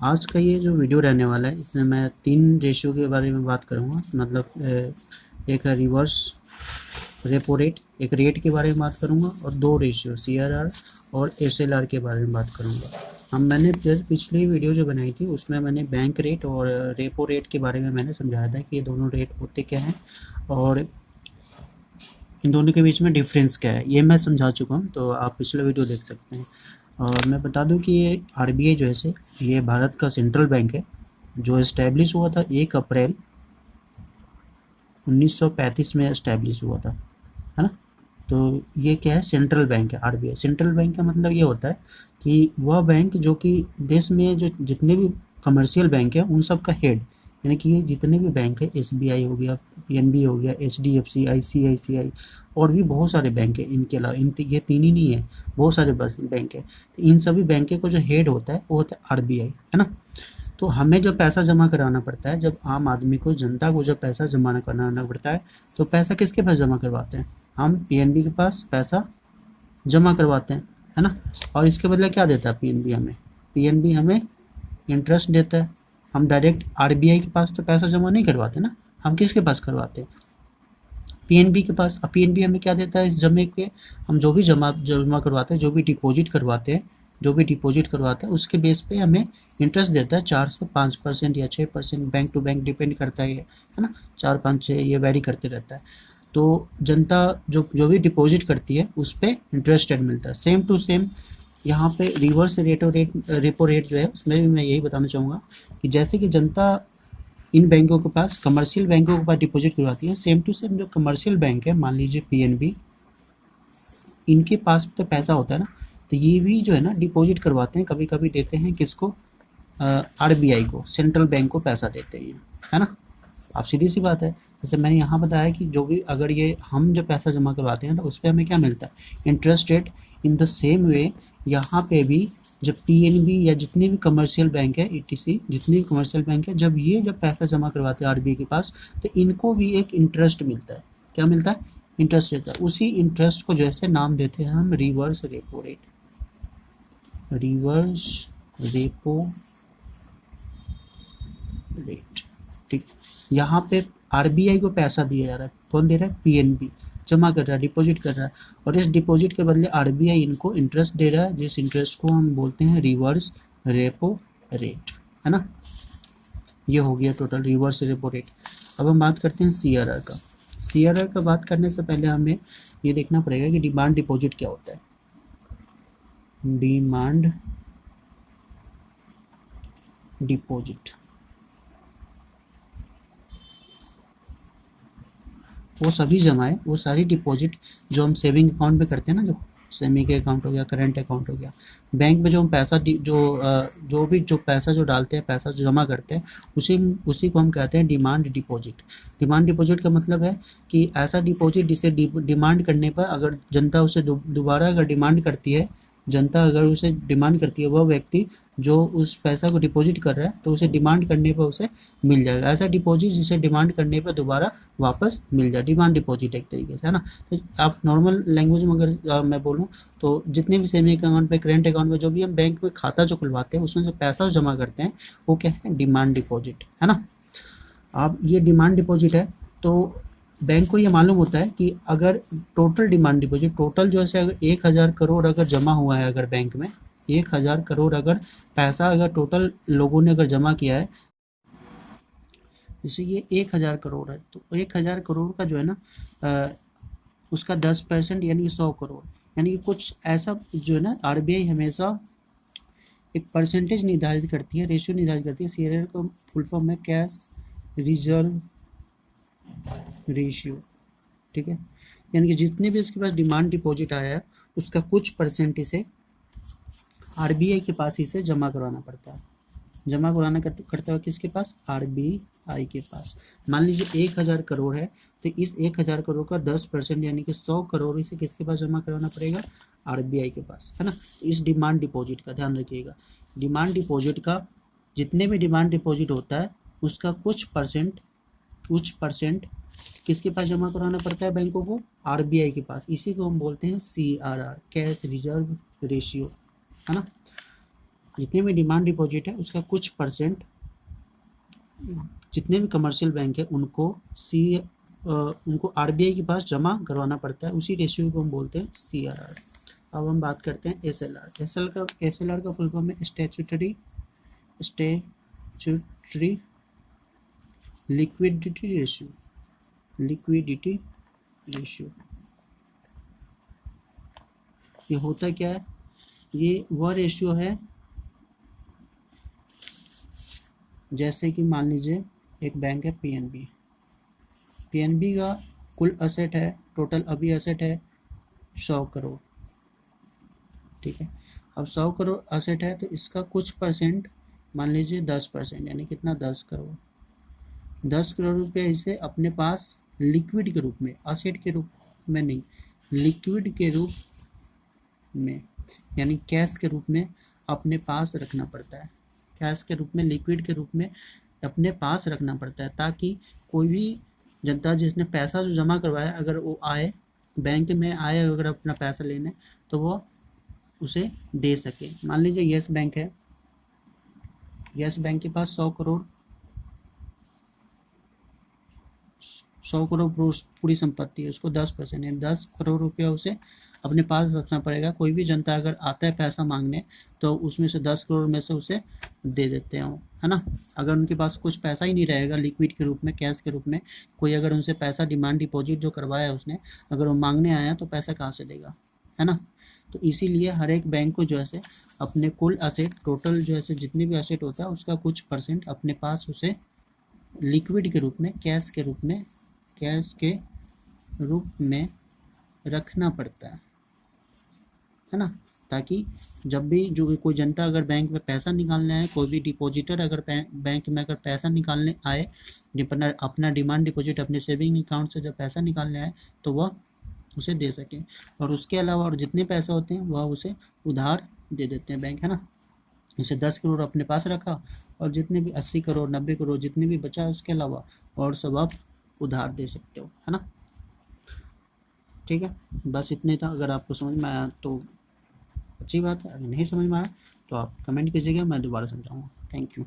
आज का ये जो वीडियो रहने वाला है इसमें मैं 3 रेशियो के बारे में बात करूँगा। मतलब एक है रिवर्स रेपो रेट, एक रेट के बारे में बात करूँगा और 2 रेशियो सीआरआर और एसएलआर के बारे में बात करूँगा। मैंने जैसे पिछली वीडियो जो बनाई थी उसमें मैंने बैंक रेट और रेपो रेट के बारे में मैंने समझाया था कि ये दोनों रेट होते क्या हैं और इन दोनों के बीच में डिफरेंस क्या है, ये मैं समझा चुका हूँ, तो आप पिछला वीडियो देख सकते हैं। और मैं बता दूं कि ये आरबीआई जो है से ये भारत का सेंट्रल बैंक है जो इस्टेब्लिश हुआ था 1 अप्रैल 1935 में इस्टेब्लिश हुआ था, है ना। तो ये क्या है, सेंट्रल बैंक है आरबीआई। सेंट्रल बैंक का मतलब ये होता है कि वह बैंक जो कि देश में जो जितने भी कमर्शियल बैंक है उन सब का हेड, यानी कि ये जितने भी बैंक है, एसबीआई हो गया, पीएनबी हो गया, एचडीएफसी, आईसीआईसीआई और भी बहुत सारे बैंक है इनके अलावा, ये 3 ही नहीं है, बहुत सारे बस बैंक है। तो इन सभी बैंक को जो हेड होता है वो होता है आरबीआई, है ना। तो हमें जो पैसा जमा कराना पड़ता है, जब आम आदमी को, जनता को जब पैसा जमा कराना पड़ता है तो पैसा किसके पास जमा करवाते हैं? हम पीएनबी के पास पैसा जमा करवाते हैं, है ना। और इसके बदले क्या देता है पीएनबी हमें? पीएनबी हमें इंटरेस्ट देता है। हम डायरेक्ट आरबीआई के पास तो पैसा जमा नहीं करवाते ना, हम किसके पास करवाते हैं? पीएनबी के पास। अब पीएनबी हमें क्या देता है? इस जमे के हम जो भी जमा जमा करवाते हैं, जो भी डिपॉजिट करवाते हैं, उसके बेस पे हमें इंटरेस्ट देता है 4 से 5% या 6%, बैंक टू बैंक डिपेंड करता है ना। 4, 5, 6 ये वेरी करते रहता है। तो जनता जो जो भी डिपॉजिट करती है उस पर इंटरेस्ट रेट मिलता है सेम टू सेम। यहाँ पे रिवर्स रेपो रेट जो है उसमें भी मैं यही बताना चाहूँगा कि जैसे कि जनता इन बैंकों के पास, कमर्शियल बैंकों के पास डिपॉजिट करवाती है, सेम टू सेम जो कमर्शियल बैंक है, मान लीजिए पीएनबी, इनके पास तो पैसा होता है ना, तो ये भी जो है ना डिपॉजिट करवाते हैं, कभी कभी देते हैं किसको? आरबीआई को, सेंट्रल बैंक को पैसा देते हैं, है ना। आप सीधी सी बात है, जैसे मैंने यहाँ बताया कि जो भी अगर ये हम जब पैसा जमा करवाते हैं तो उस पर हमें क्या मिलता है? Interest rate. In the same way यहाँ पे भी जब पीएनबी या जितने भी कमर्शियल बैंक है, ईटीसी जितने भी कमर्शियल बैंक है, जब पैसा जमा करवाते हैं आरबीआई के पास, तो इनको भी एक इंटरेस्ट मिलता है। क्या मिलता है? इंटरेस्ट रहता है। उसी इंटरेस्ट को जैसे नाम देते हैं हम reverse repo rate, reverse repo rate, ठीक। यहाँ पे आरबीआई को पैसा दिया जा रहा है, कौन दे रहा है? पीएनबी जमा कर रहा है, डिपॉजिट कर रहा है, और इस डिपॉजिट के बदले आरबीआई इनको इंटरेस्ट दे रहा है, जिस इंटरेस्ट को हम बोलते हैं रिवर्स रेपो रेट, है ना। ये हो गया टोटल रिवर्स रेपो रेट। अब हम बात करते हैं सीआरआर का। सीआरआर का बात करने से पहले हमें ये देखना पड़ेगा कि डिमांड डिपॉजिट क्या होता है। डिमांड डिपॉजिट वो सभी जमा है, वो सारी डिपॉजिट जो हम सेविंग अकाउंट में करते हैं ना, जो सेविंग के अकाउंट हो गया, करंट अकाउंट हो गया, बैंक में जो हम पैसा जो पैसा जो डालते हैं, पैसा जो जमा करते हैं, उसी उसी को हम कहते हैं डिमांड डिपॉजिट। डिमांड डिपॉजिट का मतलब है कि ऐसा डिपॉजिट जिसे डिमांड करने पर अगर जनता उसे दोबारा अगर डिमांड करती है, वह व्यक्ति जो उस पैसा को डिपॉजिट कर रहा है तो उसे डिमांड करने पर उसे मिल जाएगा। ऐसा डिपॉजिट जिसे डिमांड करने पर दोबारा वापस मिल जाए, डिमांड डिपॉजिट एक तरीके से, है ना। तो आप नॉर्मल लैंग्वेज में अगर मैं बोलूँ तो जितने भी सेविंग अकाउंट पे, करेंट अकाउंट में, जो भी हम बैंक में खाता जो खुलवाते हैं उसमें जो पैसा जमा करते हैं वो क्या है? डिमांड डिपॉजिट, है ना। अब ये डिमांड डिपॉजिट है तो बैंक को ये मालूम होता है कि अगर टोटल डिमांड डिपॉजिट, टोटल जो है अगर 1,000 करोड़ अगर जमा हुआ है, अगर बैंक में 1,000 करोड़ अगर पैसा अगर टोटल लोगों ने अगर जमा किया है, जैसे ये 1,000 करोड़ है तो 1,000 करोड़ का जो है ना उसका 10% यानी कि 100 करोड़, यानी कि कुछ ऐसा जो है ना, आरबीआई हमेशा एक परसेंटेज निर्धारित करती है, रेशियो निर्धारित करती है। सीआरआर का फुल फॉर्म है कैश रिजर्व रेशियो, ठीक है। यानी कि जितने भी इसके पास डिमांड डिपॉजिट आया है उसका कुछ परसेंट इसे आरबीआई के पास इसे जमा करवाना पड़ता है। जमा कराना करता हुआ किसके पास? आरबीआई के पास। मान लीजिए 1,000 करोड़ है तो इस 1,000 करोड़ का 10% यानी कि 100 करोड़ इसे किसके पास जमा करवाना पड़ेगा? आरबीआई के पास, है ना। इस डिमांड डिपॉजिट का ध्यान रखिएगा। डिमांड डिपॉजिट का जितने भी डिमांड डिपॉजिट होता है उसका कुछ परसेंट किसके पास जमा कराना पड़ता है बैंकों को? आरबीआई के पास। इसी को हम बोलते हैं सीआरआर, कैश रिजर्व रेशियो, है ना। जितने भी डिमांड डिपॉजिट है उसका कुछ परसेंट जितने भी कमर्शियल बैंक है उनको आरबीआई के पास जमा करवाना पड़ता है। उसी रेशियो को हम बोलते हैं सीआरआर। अब हम बात करते हैं एसएलआर। एसएलआर का फुल फॉर्म है स्टैट्यूटरी लिक्विडिटी रेशियो। ये होता क्या है, ये वह रेशियो है जैसे कि मान लीजिए एक बैंक है पीएनबी का कुल असेट है, टोटल अभी असेट है 100 करोड़, ठीक है। अब 100 करोड़ असेट है तो इसका कुछ परसेंट मान लीजिए 10%, यानी कितना 10 करोड़। 10 करोड़ रुपये इसे अपने पास लिक्विड के रूप में, असेट के रूप में नहीं, लिक्विड के रूप में यानी कैश के रूप में अपने पास रखना पड़ता है। कैश के रूप में, लिक्विड के रूप में अपने पास रखना पड़ता है, ताकि कोई भी जनता जिसने पैसा जो जमा करवाया अगर वो आए बैंक में आए अगर अपना पैसा लेने तो वो उसे दे सके। मान लीजिए यस बैंक है, यस बैंक के पास 100 करोड़ पूरी संपत्ति है, उसको 10% यानी 10 करोड़ रुपया उसे अपने पास रखना पड़ेगा। कोई भी जनता अगर आता है पैसा मांगने तो उसमें से 10 करोड़ में से उसे दे देते हैं, है ना। अगर उनके पास कुछ पैसा ही नहीं रहेगा लिक्विड के रूप में, कैश के रूप में, कोई अगर उनसे पैसा डिमांड डिपॉजिट जो करवाया है उसने अगर वो मांगने आया तो पैसा कहाँ से देगा, है ना। तो इसीलिए हर एक बैंक को जो है अपने कुल असेट, टोटल जो है जितने भी असेट होता है उसका कुछ परसेंट अपने पास उसे लिक्विड के रूप में, कैश के रूप में रखना पड़ता है ना। ताकि जब भी जो कोई जनता अगर बैंक में पैसा निकालने आए, कोई भी डिपॉजिटर अगर बैंक में अगर पैसा निकालने आए, अपना डिमांड डिपॉजिट अपने सेविंग अकाउंट से जब पैसा निकालने आए तो वह उसे दे सके। और उसके अलावा और जितने पैसे होते हैं वह उसे उधार दे देते हैं बैंक, है ना। जैसे 10 करोड़ अपने पास रखा और जितने भी 80 करोड़ 90 करोड़ जितने भी बचा उसके अलावा और सब आप उधार दे सकते हो, है ना। ठीक है, बस इतने था। अगर आपको समझ में आया तो अच्छी बात है, अगर नहीं समझ में आया तो आप कमेंट कीजिएगा, मैं दोबारा समझाऊंगा। Thank you.